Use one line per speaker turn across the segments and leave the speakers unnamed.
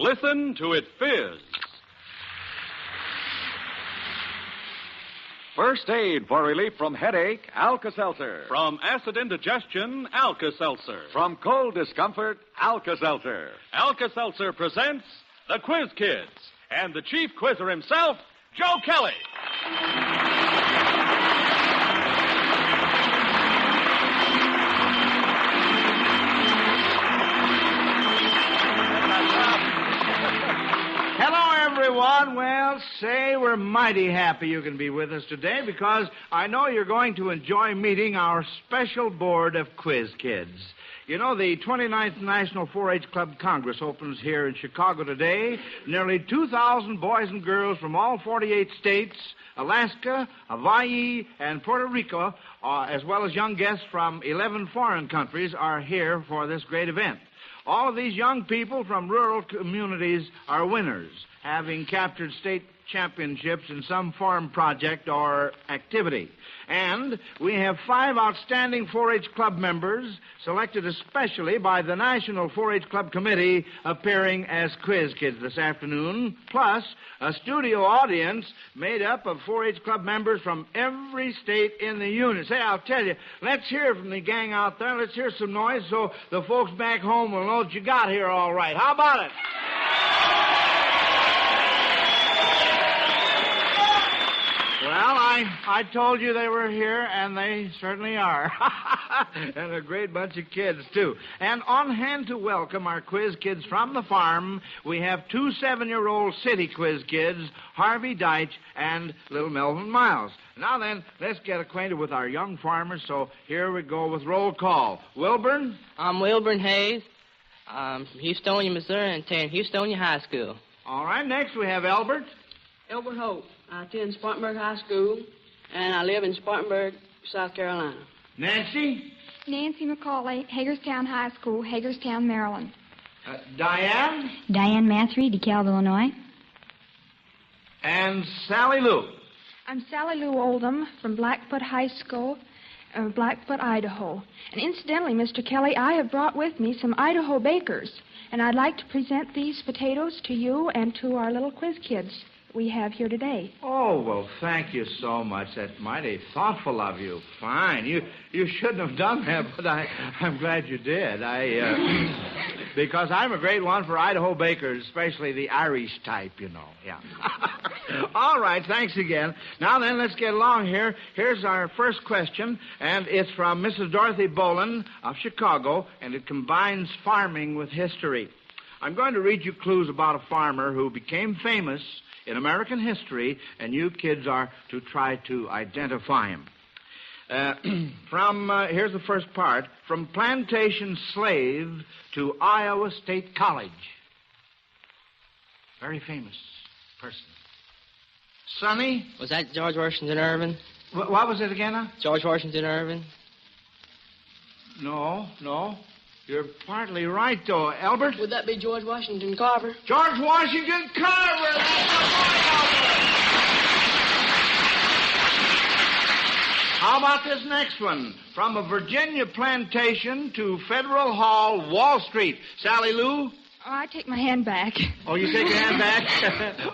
Listen to it fizz.
First aid for relief from headache, Alka-Seltzer.
From acid indigestion, Alka-Seltzer.
From cold discomfort, Alka-Seltzer.
Alka-Seltzer presents the Quiz Kids and the chief quizzer himself, Joe Kelly.
Everyone, well, say we're mighty happy you can be with us today because I know you're going to enjoy meeting our special board of quiz kids. You know, the 29th National 4-H Club Congress opens here in Chicago today. Nearly 2,000 boys and girls from all 48 states, Alaska, Hawaii, and Puerto Rico, as well as young guests from 11 foreign countries, are here for this great event. All of these young people from rural communities are winners, having captured state championships in some farm project or activity. And we have 5 outstanding 4-H Club members selected especially by the National 4-H Club Committee appearing as quiz kids this afternoon, plus a studio audience made up of 4-H Club members from every state in the Union. Say, I'll tell you, let's hear from the gang out there. Let's hear some noise so the folks back home will know that you got here all right. How about it? Well, I told you they were here, and they certainly are. And a great bunch of kids, too. And on hand to welcome our quiz kids from the farm, we have 2 7-year-old city quiz kids, Harvey Dyke and little Melvin Miles. Now then, let's get acquainted with our young farmers, so here we go with roll call. Wilburn?
I'm Wilburn Hayes. I'm from Houstonia, Missouri, and attend Houstonia High School.
All right, next we have Albert.
Albert Hope. I attend Spartanburg High School, and I live in Spartanburg, South Carolina.
Nancy?
Nancy McCauley, Hagerstown High School, Hagerstown, Maryland.
Diane?
Diane Mathery, DeKalb, Illinois.
And Sally Lou?
I'm Sally Lou Oldham from Blackfoot High School, Blackfoot, Idaho. And incidentally, Mr. Kelly, I have brought with me some Idaho bakers, and I'd like to present these potatoes to you and to our little quiz kids we have here today.
Oh, well, thank you so much. That's mighty thoughtful of you. Fine. You shouldn't have done that, but I'm glad you did. Because I'm a great one for Idaho bakers, especially the Irish type, you know. Yeah. All right, thanks again. Now then, let's get along here. Here's our first question, and it's from Mrs. Dorothy Boland of Chicago, and it combines farming with history. I'm going to read you clues about a farmer who became famous in American history, and you kids are to try to identify him. Here's the first part. From plantation slave to Iowa State College. Very famous person. Sonny?
Was that George Washington Irving?
What was it again, huh?
George Washington Irving?
No. You're partly right, though. Albert?
Would that be George Washington Carver?
George Washington Carver! That's the boy, Albert! How about this next one? From a Virginia plantation to Federal Hall, Wall Street. Sally Lou?
Oh, I take my hand back.
Oh, you take your hand back?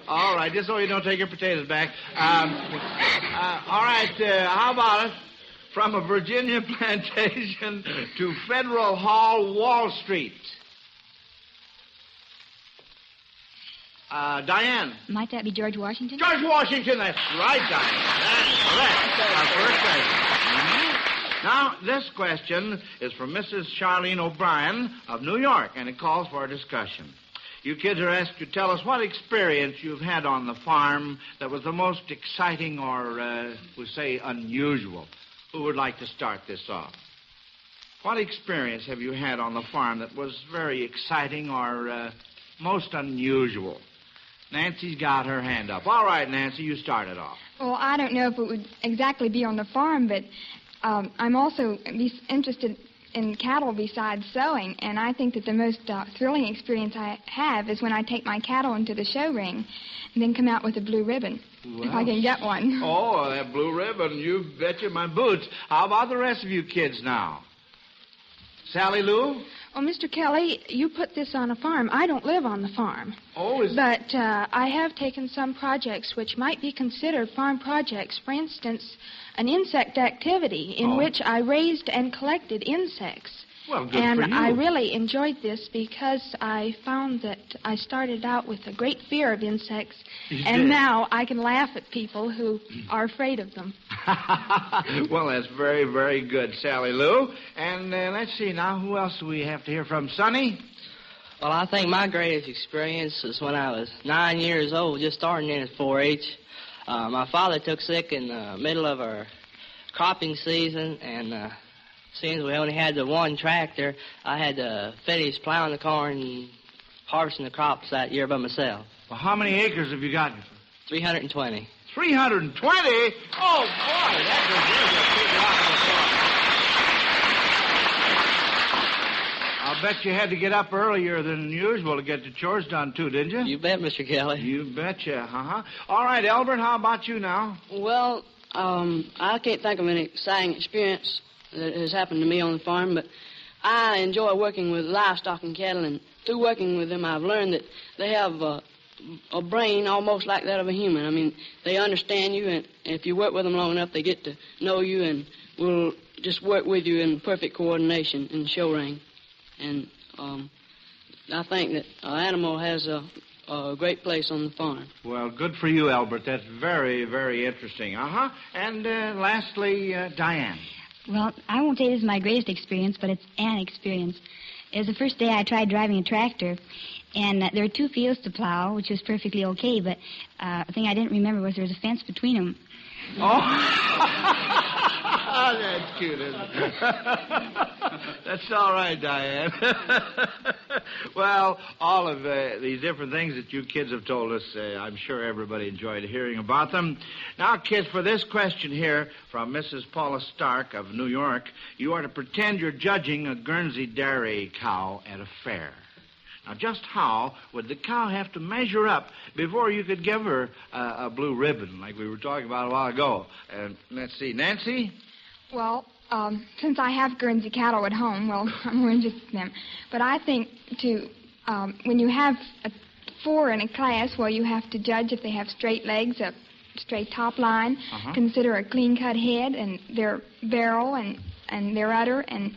All right, just so you don't take your potatoes back. All right, how about it? From a Virginia plantation to Federal Hall, Wall Street. Diane.
Might that be George Washington?
George Washington, that's right, Diane. That's correct. Our first question. Now, this question is from Mrs. Charlene O'Brien of New York, and it calls for a discussion. You kids are asked to tell us what experience you've had on the farm that was the most exciting or, we say, unusual. Who would like to start this off? What experience have you had on the farm that was very exciting or most unusual? Nancy's got her hand up. All right, Nancy, you start it off.
Well, I don't know if it would exactly be on the farm, but I'm also interested in cattle besides sewing, and I think that the most thrilling experience I have is when I take my cattle into the show ring and then come out with a blue ribbon. Well, if I can get one.
Oh, that blue ribbon, you betcha my boots. How about the rest of you kids now? Sally Lou?
Oh, Mr. Kelly, you put this on a farm. I don't live on the farm.
Oh,
But I have taken some projects which might be considered farm projects. For instance, an insect activity in which I raised and collected insects.
Well, good
and
for you.
I really enjoyed this because I found that I started out with a great fear of insects, and now I can laugh at people who are afraid of them.
Well, that's very, very good, Sally Lou. And let's see now, who else do we have to hear from? Sonny?
Well, I think my greatest experience was when I was 9 years old, just starting in at 4-H. My father took sick in the middle of our cropping season, and since we only had the one tractor, I had to finish plowing the corn and harvesting the crops that year by myself.
Well, how many acres have you got?
320.
320? Oh, boy, that deserves a big round of applause. I'll bet you had to get up earlier than usual to get the chores done, too, didn't you?
You bet, Mr. Kelly.
You betcha, uh-huh. All right, Albert, how about you now?
Well, I can't think of an exciting experience that has happened to me on the farm, but I enjoy working with livestock and cattle, and through working with them, I've learned that they have a brain almost like that of a human. I mean, they understand you, and if you work with them long enough, they get to know you and will just work with you in perfect coordination in the show ring. And I think that an animal has a great place on the farm.
Well, good for you, Albert. That's very, very interesting. Uh-huh. And lastly, Diane.
Well, I won't say this is my greatest experience, but it's an experience. It was the first day I tried driving a tractor, and there were 2 fields to plow, which was perfectly okay, but the thing I didn't remember was there was a fence between them.
Oh, that's cute, isn't it? That's all right, Diane. Well, all of these different things that you kids have told us, I'm sure everybody enjoyed hearing about them. Now, kids, for this question here from Mrs. Paula Stark of New York, you are to pretend you're judging a Guernsey dairy cow at a fair. Now, just how would the cow have to measure up before you could give her a blue ribbon, like we were talking about a while ago? Let's see, Nancy?
Well, since I have Guernsey cattle at home, well, I'm more interested in them. But I think when you have 4 in a class, well, you have to judge if they have straight legs, a straight top line, consider a clean-cut head, and their barrel, and their udder, and,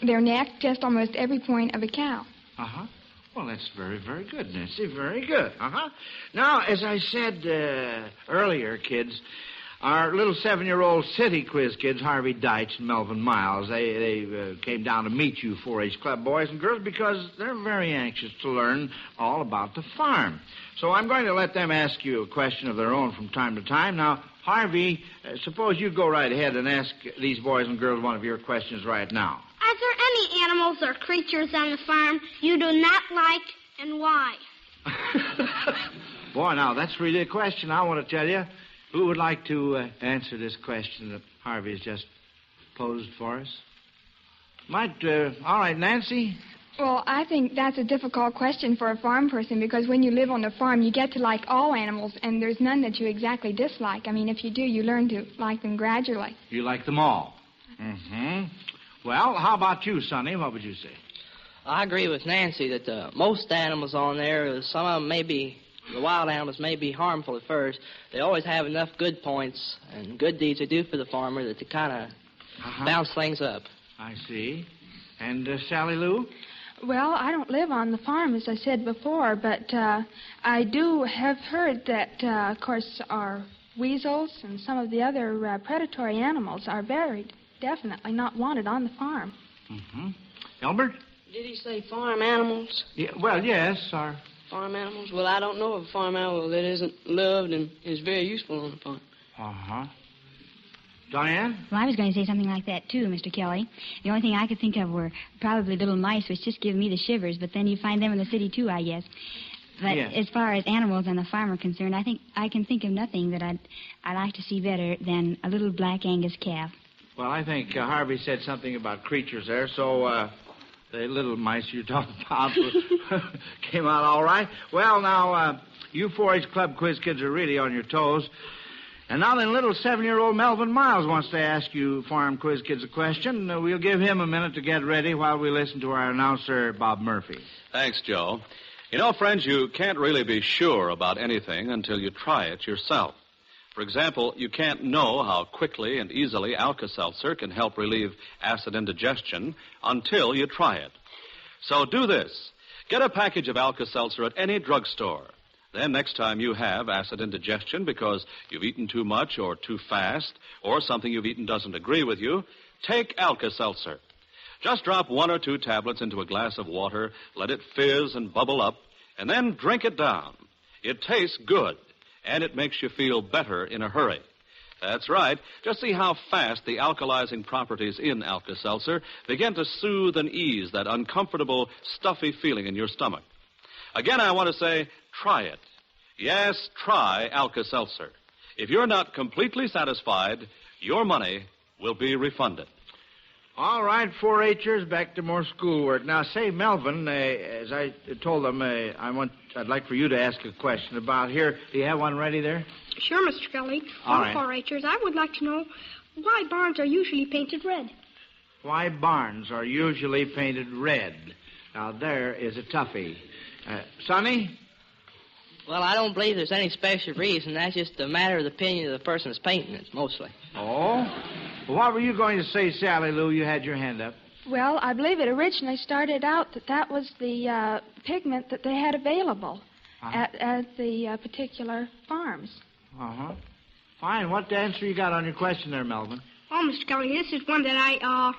their neck, just almost every point of a cow.
Uh-huh. Well, that's very, very good, Nancy. Very good. Uh-huh. Now, as I said earlier, kids, our little 7-year-old city quiz kids, Harvey Deitch and Melvin Miles, they came down to meet you 4-H Club boys and girls because they're very anxious to learn all about the farm. So I'm going to let them ask you a question of their own from time to time. Now, Harvey, suppose you go right ahead and ask these boys and girls one of your questions right now.
Are there any animals or creatures on the farm you do not like, and why?
Boy, now, that's really a question I want to tell you. Who would like to answer this question that Harvey has just posed for us? All right, Nancy?
Well, I think that's a difficult question for a farm person because when you live on the farm, you get to like all animals, and there's none that you exactly dislike. I mean, if you do, you learn to like them gradually.
You like them all? Mm-hmm. Well, how about you, Sonny? What would you say?
I agree with Nancy that most animals on there, some of them the wild animals may be harmful at first. They always have enough good points and good deeds to do for the farmer that they kind of bounce things up.
I see. And Sally Lou?
Well, I don't live on the farm, as I said before, but I do have heard that, of course, our weasels and some of the other predatory animals are very definitely not wanted on the farm.
Mm-hmm. Albert?
Did he say farm animals?
Yeah, well, yes, our...
Farm animals? Well, I don't know of a farm animal that isn't loved and is very useful on the farm.
Uh-huh. Diane?
Well, I was going to say something like that, too, Mr. Kelly. The only thing I could think of were probably little mice, which just give me the shivers, but then you find them in the city, too, I guess. But as far as animals on the farm are concerned, I think I can think of nothing that I'd like to see better than a little black Angus calf.
Well, I think Harvey said something about creatures there, so the little mice you talked about came out all right. Well, now, you 4-H Club quiz kids are really on your toes. And now then, little 7-year-old Melvin Miles wants to ask you Farm Quiz Kids a question. We'll give him a minute to get ready while we listen to our announcer, Bob Murphy.
Thanks, Joe. You know, friends, you can't really be sure about anything until you try it yourself. For example, you can't know how quickly and easily Alka-Seltzer can help relieve acid indigestion until you try it. So do this. Get a package of Alka-Seltzer at any drugstore. Then next time you have acid indigestion because you've eaten too much or too fast or something you've eaten doesn't agree with you, take Alka-Seltzer. Just drop 1 or 2 tablets into a glass of water, let it fizz and bubble up, and then drink it down. It tastes good, and it makes you feel better in a hurry. That's right. Just see how fast the alkalizing properties in Alka-Seltzer begin to soothe and ease that uncomfortable, stuffy feeling in your stomach. Again, I want to say, try it. Yes, try Alka-Seltzer. If you're not completely satisfied, your money will be refunded.
All right, 4-H'ers, back to more schoolwork. Now, say, Melvin, as I told them, I'd like for you to ask a question about here. Do you have one ready there?
Sure, Mr. Kelly.
All right.
4-H'ers, I would like to know why barns are usually painted red.
Why barns are usually painted red. Now, there is a toughie. Sonny?
Well, I don't believe there's any special reason. That's just a matter of the opinion of the person that's painting it, mostly.
Oh? Well, what were you going to say, Sally Lou? You had your hand up.
Well, I believe it originally started out that was the pigment that they had available at the particular farms.
Uh-huh. Fine. What answer you got on your question there, Melvin?
Oh, Mr. Kelly, this is one that I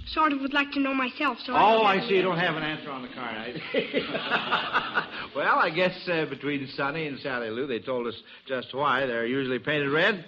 sort of would like to know myself. So
I see. You don't have an answer on the card. Well, I guess between Sonny and Sally Lou, they told us just why they're usually painted red.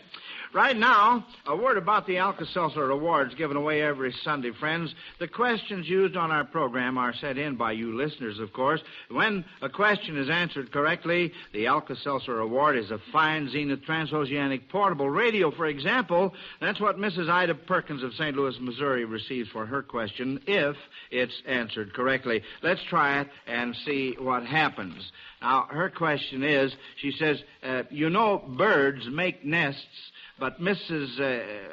Right now, a word about the Alka-Seltzer Awards given away every Sunday, friends. The questions used on our program are sent in by you listeners, of course. When a question is answered correctly, the Alka-Seltzer Award is a fine Zenith transoceanic portable radio, for example. That's what Mrs. Ida Perkins of St. Louis, Missouri receives for her question, if it's answered correctly. Let's try it and see what happens. Now, her question is, she says, birds make nests. But Mrs.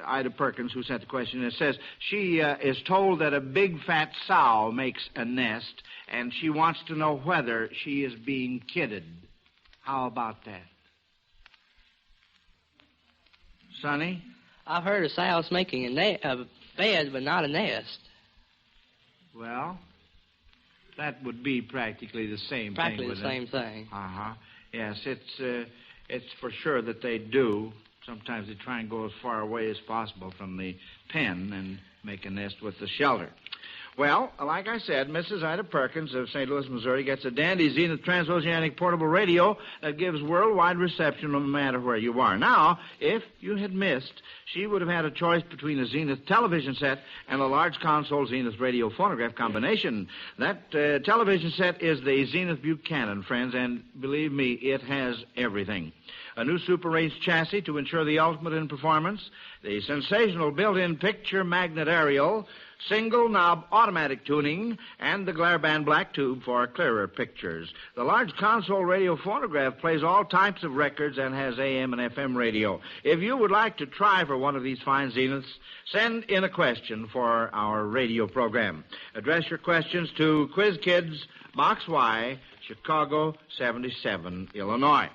Ida Perkins, who sent the question, says she is told that a big fat sow makes a nest, and she wants to know whether she is being kidded. How about that? Sonny?
I've heard of sows making a bed, but not a nest.
Well, that would be practically the same thing.
Practically the same thing.
Uh-huh. Yes, it's for sure that they do. Sometimes they try and go as far away as possible from the pen and make a nest with the shelter. Well, like I said, Mrs. Ida Perkins of St. Louis, Missouri, gets a dandy Zenith transoceanic portable radio that gives worldwide reception no matter where you are. Now, if you had missed, she would have had a choice between a Zenith television set and a large console Zenith radio phonograph combination. That television set is the Zenith Buchanan, friends, and believe me, it has everything. A new Super Race chassis to ensure the ultimate in performance, the sensational built-in picture magnet aerial, single-knob automatic tuning, and the glare band black tube for clearer pictures. The large console radio phonograph plays all types of records and has AM and FM radio. If you would like to try for one of these fine Zeniths, send in a question for our radio program. Address your questions to Quiz Kids, Box Y, Chicago 77, Illinois.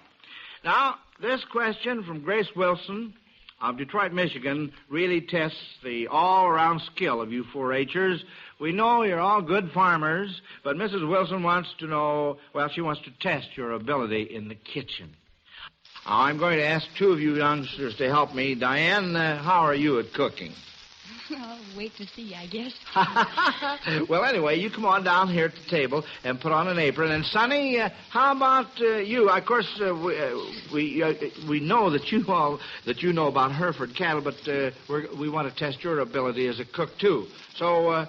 Now, this question from Grace Wilson of Detroit, Michigan, really tests the all-around skill of you 4-H'ers. We know you're all good farmers, but Mrs. Wilson wants to know, she wants to test your ability in the kitchen. Now, I'm going to ask 2 of you youngsters to help me. Diane, how are you at cooking?
I'll wait to see, I guess.
Well, anyway, you come on down here at the table and put on an apron. And, Sonny, how about you? Of course, we know that you know about Hereford cattle, but we want to test your ability as a cook, too. So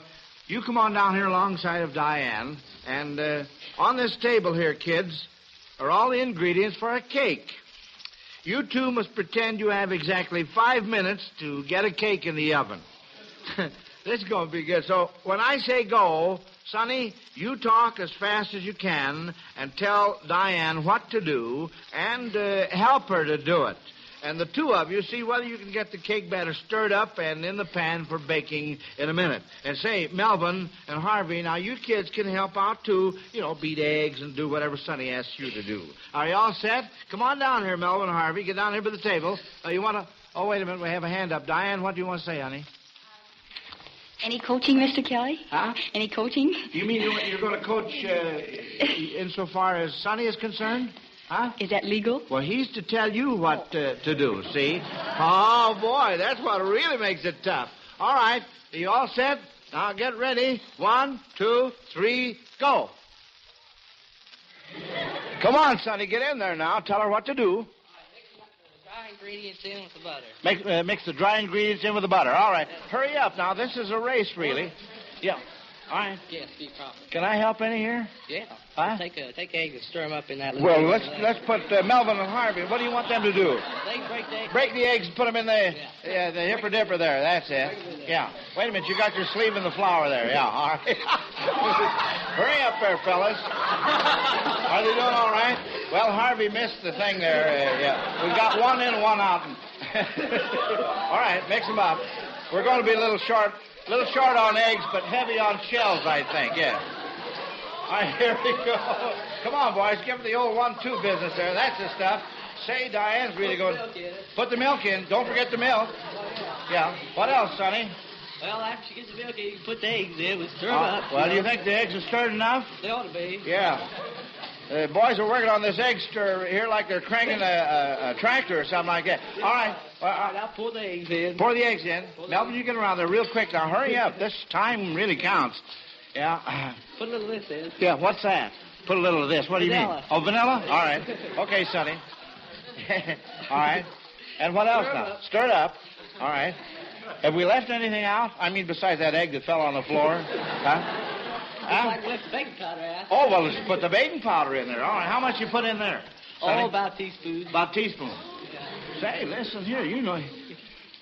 you come on down here alongside of Diane. And on this table here, kids, are all the ingredients for a cake. You 2 must pretend you have exactly 5 minutes to get a cake in the oven. This is going to be good. So when I say go, Sonny, you talk as fast as you can and tell Diane what to do and help her to do it. and the two of you see whether you can get the cake batter stirred up and in the pan for baking in a minute. And say, Melvin and Harvey, now you kids can help out too. You know, beat eggs and do whatever Sonny asks you to do. Are you all set? Come on down here, Melvin and Harvey. Get down here by the table. You want to... Oh, wait a minute. We have a hand up. Diane, what do you want to say, honey?
Any coaching, Mr. Kelly?
Huh?
Any coaching?
You mean you're going to coach insofar as Sonny is concerned? Huh?
Is that legal?
Well, he's to tell you what to do, see? Oh, boy, that's what really makes it tough. All right, are you all set? Now get ready. 1, 2, 3, go. Come on, Sonny, get in there now. Tell her what to do.
Dry ingredients in with the butter.
Mix the dry ingredients in with the butter. All right. Hurry up now. This is a race, really. Yeah. All right.
Yes, be proper.
Can I help any here?
Yeah.
Huh?
Take eggs and stir them up in that.
Well, let's put Melvin and Harvey. What do you want them to do?
They break the eggs.
Break the eggs and put them in the hipper dipper there. That's it. Yeah. Wait a minute. You got your sleeve in the flour there. Yeah. All right. Hurry up there, fellas. Are they doing all right? Well, Harvey missed the thing there. Yeah. We've got one in, one out. All right. Mix them up. We're going to be a little short on eggs, but heavy on shells, I think. Yeah. All right, here we go. Come on, boys. Give them the old 1-2 business there. That's the stuff. Say, Diane's really going to... Put the milk in. Don't forget the milk. Yeah. What else, Sonny?
Well, after she gets the milk in, you can put the eggs in. We'll stir them up.
Well, do you think the eggs are stirred enough?
They ought to be.
Yeah. The boys are working on this egg stir here like they're cranking a tractor or something like that. All right.
All right, I'll pour the eggs in.
Pour the eggs in. Melvin, you get around there real quick. Now, hurry up. This time really counts. Yeah.
Put a little of this in.
Yeah, what's that? Put a little of this. What do you mean? Oh, vanilla? All right. Okay, Sonny. All right. And what else now? Stir it up. All right. Have we left anything out? I mean, besides that egg that fell on the floor? Huh?
Like we left the baking powder out.
Oh, well, let's put the baking powder in there. All right. How much you put in there? Sonny?
Oh, about a teaspoon.
About a teaspoon. Say, listen here, you know...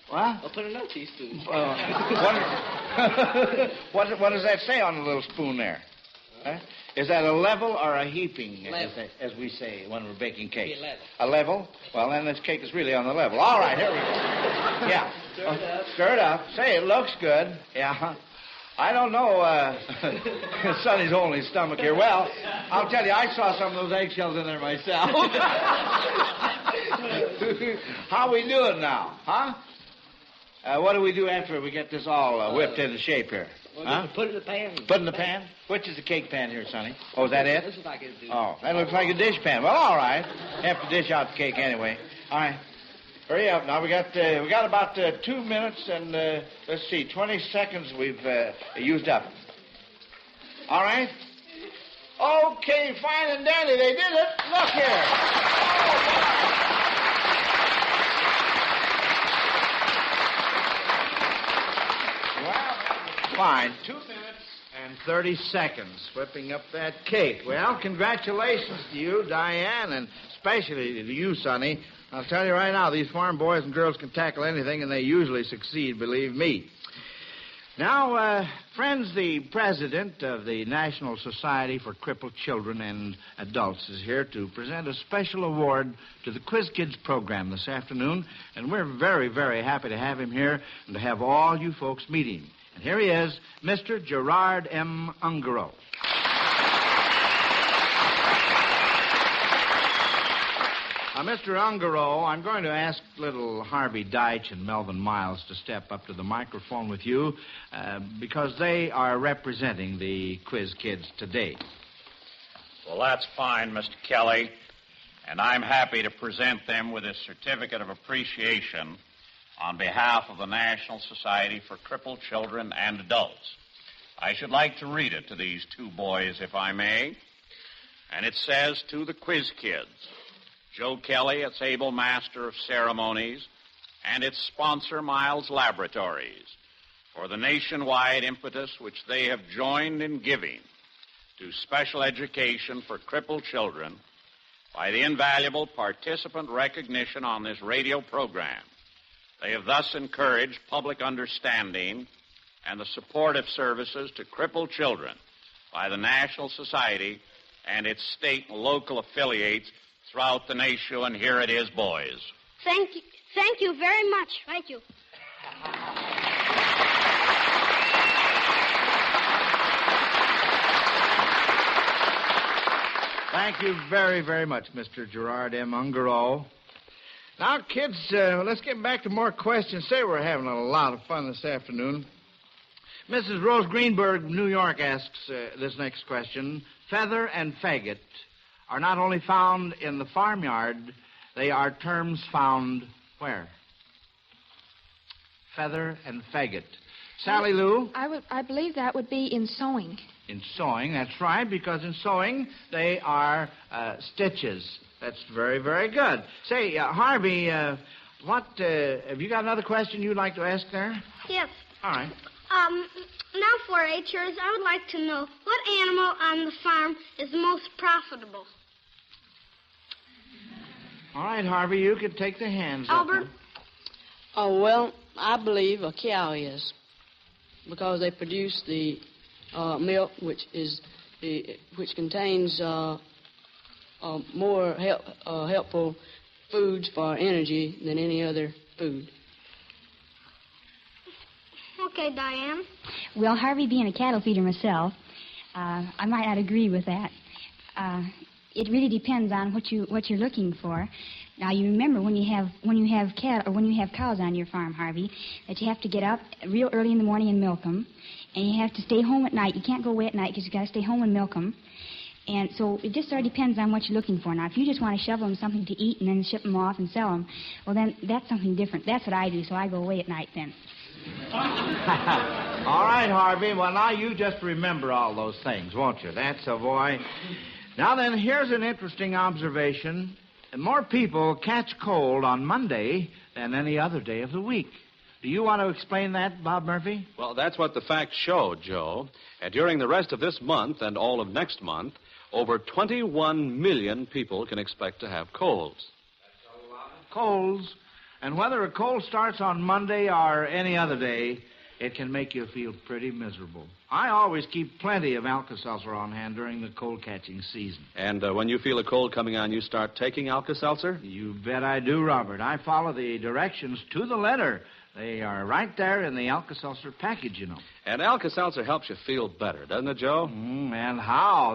What?
I'll put another teaspoon.
What does that say on the little spoon there? Huh? Is that a level or a heaping, as we say when we're baking cakes? A level? Well, then this cake is really on the level. All right, here we go. Yeah. Stir it up. Say, it looks good. Yeah. I don't know. Sonny's holding his stomach here. Well, I'll tell you, I saw some of those eggshells in there myself. How we doing now, huh? What do we do after we get this all whipped into shape here?
Well, put it in the pan.
Put it in the pan? Which is the cake pan here, Sonny? Oh, is that it?
This is like it.
Oh, that looks like a dish pan. Well, all right. Have to dish out the cake anyway. All right. Hurry up now. We got about 2 minutes and let's see, 20 seconds we've used up. All right. Okay, fine and dandy. They did it. Look here. Well, fine. 2 minutes and 30 seconds whipping up that cake. Well, congratulations to you, Diane, and especially to you, Sonny. I'll tell you right now, these farm boys and girls can tackle anything, and they usually succeed, believe me. Now, friends, the president of the National Society for Crippled Children and Adults is here to present a special award to the Quiz Kids program this afternoon, and we're very, very happy to have him here and to have all you folks meet him. And here he is, Mr. Gerard M. Ungaro. Mr. Ungaro, I'm going to ask little Harvey Dyke and Melvin Miles to step up to the microphone with you because they are representing the Quiz Kids today.
Well, that's fine, Mr. Kelly, and I'm happy to present them with a certificate of appreciation on behalf of the National Society for Crippled Children and Adults. I should like to read it to these two boys, if I may. And it says, to the Quiz Kids, Joe Kelly, its able master of ceremonies, and its sponsor, Miles Laboratories, for the nationwide impetus which they have joined in giving to special education for crippled children by the invaluable participant recognition on this radio program. They have thus encouraged public understanding and the supportive services to crippled children by the National Society and its state and local affiliates throughout the nation, and here it is, boys.
Thank Thank you very much. Thank you.
Thank you very, very much, Mr. Gerard M. Ungerow. Now, kids, let's get back to more questions. Say, we're having a lot of fun this afternoon. Mrs. Rose Greenberg, New York, asks this next question. Feather and faggot are not only found in the farmyard, they are terms found where? Feather and faggot. Sally Lou?
I believe that would be in sewing.
In sewing, that's right, because in sewing, they are stitches. That's very, very good. Say, Harvey, have you got another question you'd like to ask there?
Yes.
All right.
Now, 4-Hers, I would like to know what animal on the farm is the most profitable.
All right, Harvey, you can take the hands up.
Albert?
Oh, well, I believe a cow is, because they produce the milk, which contains more helpful foods for energy than any other food.
Okay, Diane.
Well, Harvey, being a cattle feeder myself, I might not agree with that. It really depends on what you're looking for. Now, you remember when you have cattle or when you have cows on your farm, Harvey, that you have to get up real early in the morning and milk them, and you have to stay home at night. You can't go away at night because you got to stay home and milk them. And so it just sort of depends on what you're looking for. Now, if you just want to shovel them something to eat and then ship them off and sell them, well, then that's something different. That's what I do, so I go away at night then.
All right, Harvey. Well, now you just remember all those things, won't you? That's a boy. Now then, here's an interesting observation. More people catch cold on Monday than any other day of the week. Do you want to explain that, Bob Murphy?
Well, that's what the facts show, Joe. During the rest of this month and all of next month, over 21 million people can expect to have colds.
That's a lot of colds. And whether a cold starts on Monday or any other day, it can make you feel pretty miserable. I always keep plenty of Alka-Seltzer on hand during the cold-catching season.
And when you feel a cold coming on, you start taking Alka-Seltzer?
You bet I do, Robert. I follow the directions to the letter. They are right there in the Alka-Seltzer package, you know.
And Alka-Seltzer helps you feel better, doesn't it, Joe?
And how?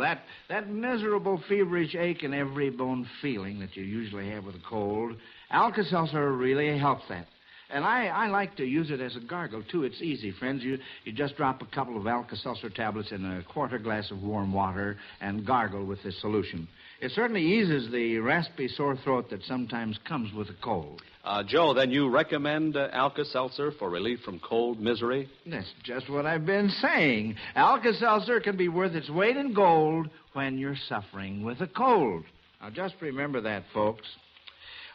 That miserable feverish ache in every bone feeling that you usually have with a cold, Alka-Seltzer really helps that. And I like to use it as a gargle, too. It's easy, friends. You just drop a couple of Alka-Seltzer tablets in a quarter glass of warm water and gargle with this solution. It certainly eases the raspy sore throat that sometimes comes with a cold.
Joe, then you recommend Alka-Seltzer for relief from cold misery?
That's just what I've been saying. Alka-Seltzer can be worth its weight in gold when you're suffering with a cold. Now, just remember that, folks.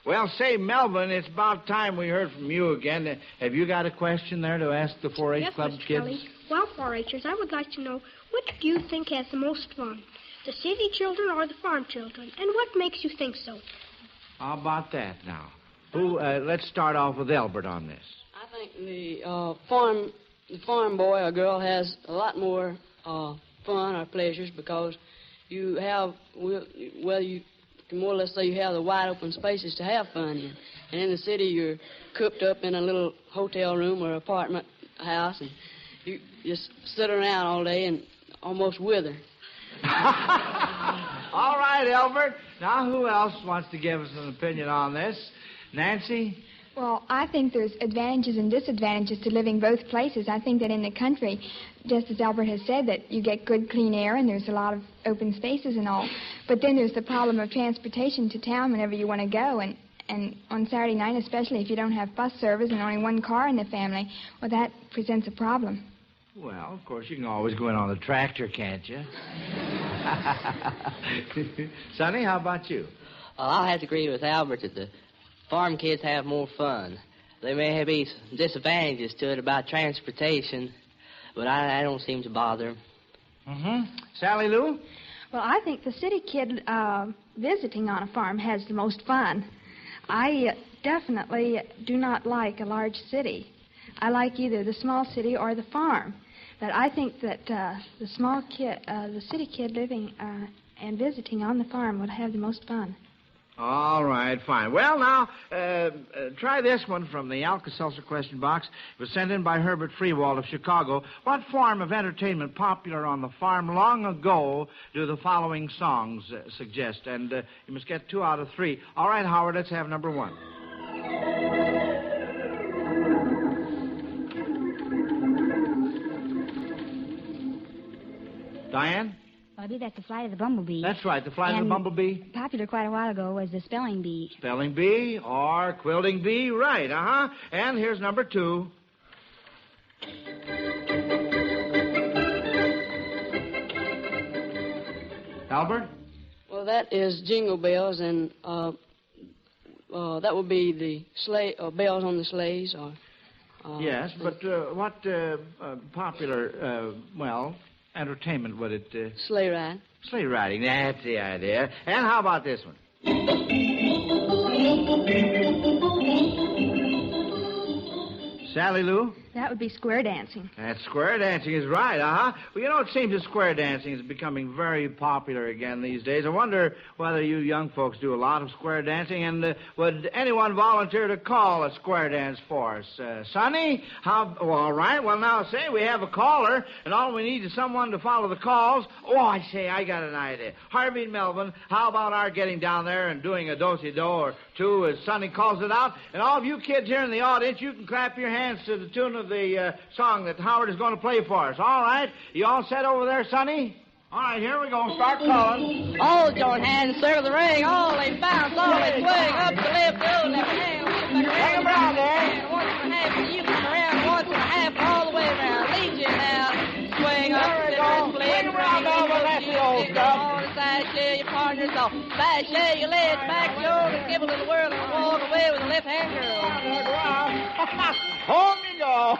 Well, say, Melvin, it's about time we heard from you again. Have you got a question there to ask the 4-H Club
Mr.
kids?
Kelly. Well, 4-Hers, I would like to know, which do you think has the most fun, the city children or the farm children? And what makes you think so?
How about that now? Let's start off with Albert on this.
I think the farm boy or girl has a lot more fun or pleasures because you have, you can more or less say you have the wide open spaces to have fun in. And in the city, you're cooped up in a little hotel room or apartment house, and you just sit around all day and almost wither.
All right, Albert. Now, who else wants to give us an opinion on this? Nancy?
Well, I think there's advantages and disadvantages to living both places. I think that in the country, just as Albert has said, that you get good, clean air and there's a lot of open spaces and all. But then there's the problem of transportation to town whenever you want to go. And on Saturday night, especially if you don't have bus service and only one car in the family, well, that presents a problem.
Well, of course, you can always go in on the tractor, can't you? Sonny, how about you?
Well, I'll have to agree with Albert that the farm kids have more fun. There may be some disadvantages to it about transportation, but I don't seem to bother.
Sally Lou?
Well, I think the city kid visiting on a farm has the most fun. I definitely do not like a large city. I like either the small city or the farm. But I think that the city kid living and visiting on the farm would have the most fun.
All right, fine. Well, now, try this one from the Alka-Seltzer question box. It was sent in by Herbert Freewald of Chicago. What form of entertainment popular on the farm long ago do the following songs suggest? And you must get 2 out of 3. All right, Howard, let's have number 1. Diane?
I believe that's the flight of the bumblebee.
That's right, the flight of the bumblebee.
Popular quite a while ago was the spelling bee.
Spelling bee or quilting bee, right, And here's number 2. Albert?
Well, that is Jingle Bells, and that would be the sleigh, bells on the sleighs, or...
yes, but what popular, entertainment would it...
Sleigh ride.
Sleigh riding, that's the idea. And how about this one? Sally Lou?
That would be square dancing.
That square dancing is right, Well, it seems that square dancing is becoming very popular again these days. I wonder whether you young folks do a lot of square dancing, and would anyone volunteer to call a square dance for us? Sonny? All right. Well, now, say we have a caller, and all we need is someone to follow the calls. Oh, I say, I got an idea. Harvey and Melvin, how about our getting down there and doing a do-si-do or 2 as Sonny calls it out? And all of you kids here in the audience, you can clap your hands to the tune of the song that Howard is going to play for us. All right? You all set over there, Sonny? All right, here we go. Start calling.
All join hands, serve the ring. All they bounce, all they swing. Up the left, go left hand.
Hang around there.
Once and a half, you come around. Once and a half, all the way around. Lead you now. Swing up,
swing around over. That's the old stuff.
On the side, share your partners off. Back, share your legs, back shoulders. Give a little whirl and walk away with a left hand girl.
Home you go.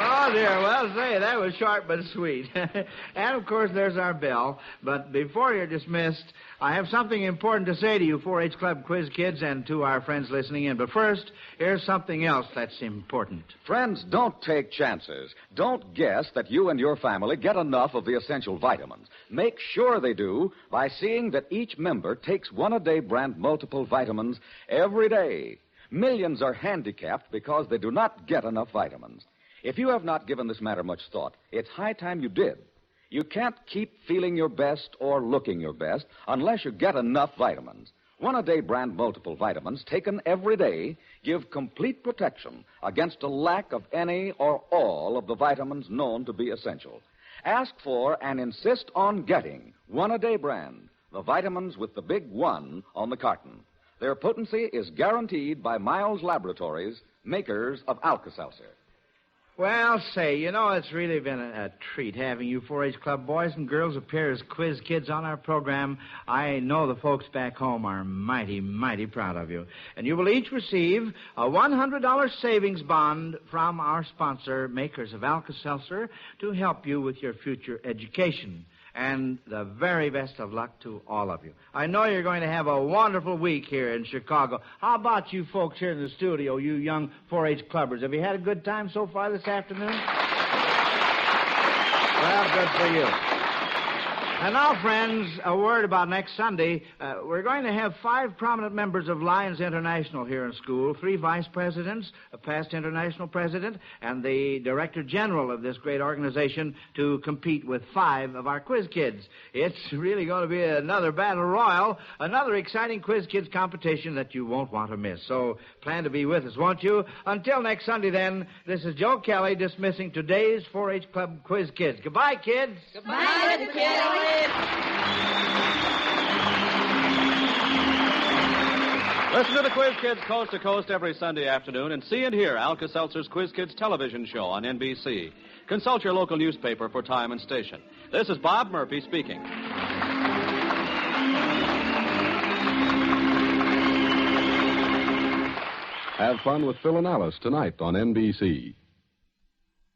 Oh, dear. Well, say, that was short but sweet. And, of course, there's our bell. But before you're dismissed, I have something important to say to you 4-H Club quiz kids and to our friends listening in. But first, here's something else that's important.
Friends, don't take chances. Don't guess that you and your family get enough of the essential vitamins. Make sure they do by seeing that each member takes one-a-day brand multiple vitamins every day. Millions are handicapped because they do not get enough vitamins. If you have not given this matter much thought, it's high time you did. You can't keep feeling your best or looking your best unless you get enough vitamins. One-a-day brand multiple vitamins taken every day give complete protection against a lack of any or all of the vitamins known to be essential. Ask for and insist on getting one-a-day brand, the vitamins with the big 1 on the carton. Their potency is guaranteed by Miles Laboratories, makers of Alka-Seltzer.
Well, say, it's really been a treat having you 4-H Club boys and girls appear as quiz kids on our program. I know the folks back home are mighty, mighty proud of you. And you will each receive a $100 savings bond from our sponsor, makers of Alka-Seltzer, to help you with your future education. And the very best of luck to all of you. I know you're going to have a wonderful week here in Chicago. How about you folks here in the studio, you young 4-H clubbers? Have you had a good time so far this afternoon? Well, good for you. And now, friends, a word about next Sunday. We're going to have 5 prominent members of Lions International here in school, 3 vice presidents, a past international president, and the director general of this great organization to compete with 5 of our quiz kids. It's really going to be another battle royal, another exciting quiz kids competition that you won't want to miss. So plan to be with us, won't you? Until next Sunday, then, this is Joe Kelly dismissing today's 4-H Club quiz kids. Goodbye, kids.
Goodbye, Mr. Kelly.
Listen to the Quiz Kids coast to coast every Sunday afternoon and see and hear Alka-Seltzer's Quiz Kids television show on NBC. Consult your local newspaper for time and station. This is Bob Murphy speaking.
Have fun with Phil and Alice tonight on NBC.